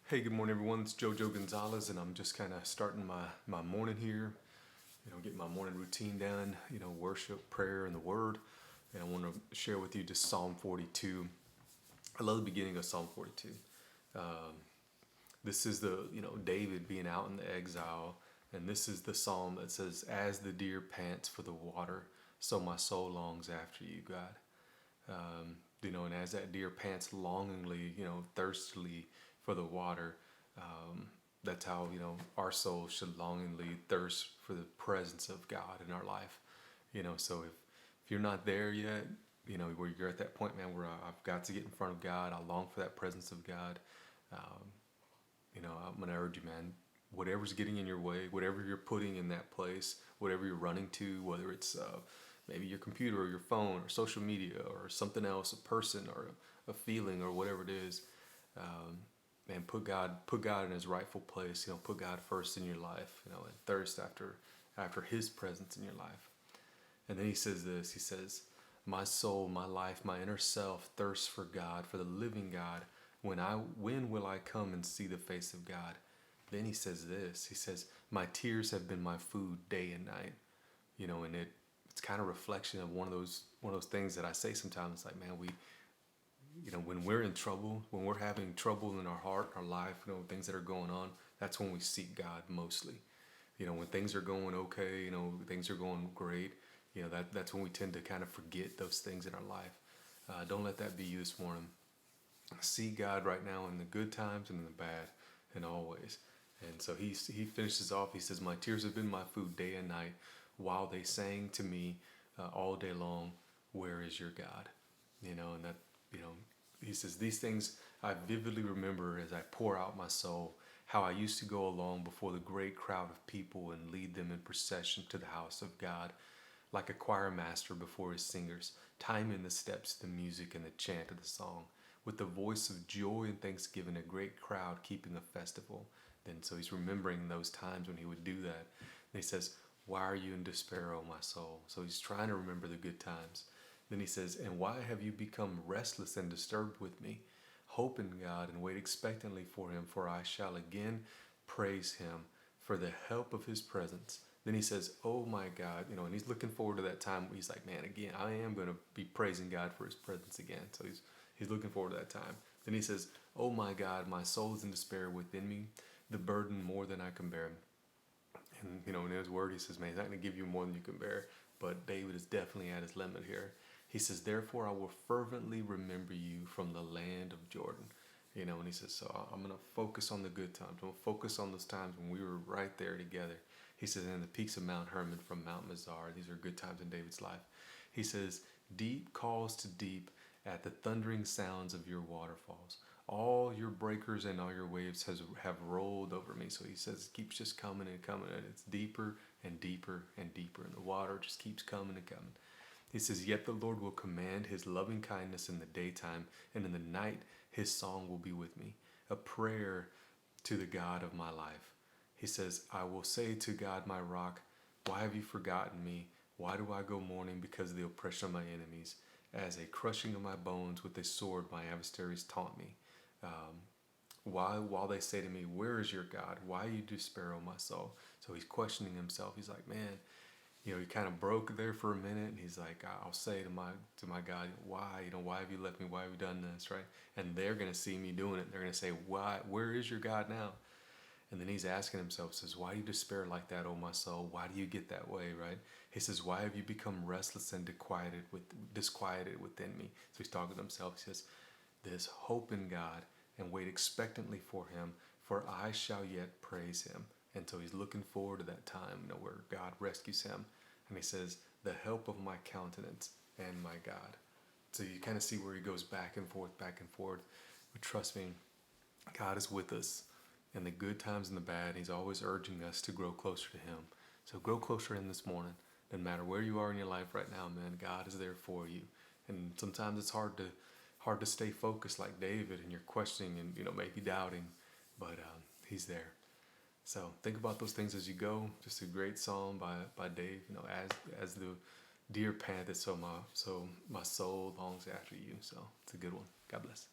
Hey, good morning, everyone. It's Jojo Gonzalez, and I'm just kind of starting my morning here. Getting my morning routine done. Worship, prayer, and the Word. And I want to share with you just Psalm 42. I love the beginning of Psalm 42. This is the David being out in the exile, and this is the psalm that says, "As the deer pants for the water, so my soul longs after you, God." And as that deer pants longingly, thirstily for the water, that's how, our soul should longingly thirst for the presence of God in our life. So if you're not there yet, where you're at that point, man, where I've got to get in front of God, I long for that presence of God. I'm going to urge you, man, whatever's getting in your way, whatever you're putting in that place, whatever you're running to, whether it's maybe your computer or your phone or social media or something else, a person or a feeling or whatever it is, man, put God in His rightful place. Put God first in your life. And thirst after His presence in your life. And then he says this. He says, "My soul, my life, my inner self thirsts for God, for the living God. When will I come and see the face of God?" Then he says this. He says, "My tears have been my food day and night." And it's kind of reflection of one of those things that I say sometimes. Like, man, when we're in trouble, when we're having trouble in our heart, our life, things that are going on, that's when we seek God mostly. When things are going okay, things are going great, that's when we tend to kind of forget those things in our life. Don't let that be you this morning. See God right now in the good times and in the bad, and always. And so he finishes off. He says, "My tears have been my food day and night, while they sang to me all day long, where is your God?" And that, he says, "These things I vividly remember as I pour out my soul, how I used to go along before the great crowd of people and lead them in procession to the house of God, like a choir master before his singers, timing the steps to the music and the chant of the song, with the voice of joy and thanksgiving, a great crowd keeping a festival." Then so he's remembering those times when he would do that. And he says, "Why are you in despair, O my soul?" So he's trying to remember the good times. Then he says, "And why have you become restless and disturbed with me? Hope in God and wait expectantly for Him, for I shall again praise Him for the help of His presence." Then he says, "Oh my God," and he's looking forward to that time where he's like, "Man, again, I am going to be praising God for His presence again." So he's looking forward to that time. Then he says, "Oh my God, my soul is in despair within me, the burden more than I can bear." And in his word, he says, man, he's not going to give you more than you can bear. But David is definitely at his limit here. He says, "Therefore I will fervently remember you from the land of Jordan." And he says, so I'm going to focus on the good times. I'm going to focus on those times when we were right there together. He says, "In the peaks of Mount Hermon from Mount Mizar." These are good times in David's life. He says, "Deep calls to deep at the thundering sounds of your waterfalls. All your breakers and all your waves have rolled over me." So he says it keeps just coming and coming, and it's deeper and deeper and deeper, and the water just keeps coming and coming. He says, "Yet the Lord will command His loving kindness in the daytime, and in the night His song will be with me, a prayer to the God of my life." He says, "I will say to God, my rock, why have you forgotten me? Why do I go mourning because of the oppression of my enemies? As a crushing of my bones with a sword my adversaries taunt me. While they say to me, where is your God? Why you despair, O my soul?" So he's questioning himself. He's like, man, he kind of broke there for a minute, and he's like, I'll say to my God, why? Why have you left me? Why have you done this, right? And they're going to see me doing it. They're going to say, why? Where is your God now? And then he's asking himself, says, "Why do you despair like that, O my soul? Why do you get that way?" Right? He says, "Why have you become restless and disquieted within me?" So he's talking to himself. He says, "This hope in God and wait expectantly for Him, for I shall yet praise Him." And so he's looking forward to that time, where God rescues him. And he says, "The help of my countenance and my God." So you kind of see where he goes back and forth, back and forth. But trust me, God is with us in the good times and the bad. He's always urging us to grow closer to Him. So grow closer to Him this morning. No matter where you are in your life right now, man, God is there for you. And sometimes it's hard to stay focused like David, and you're questioning and maybe doubting, but He's there. So think about those things as you go. Just a great song by Dave. As the deer panteth, so my soul longs after you. So it's a good one. God bless.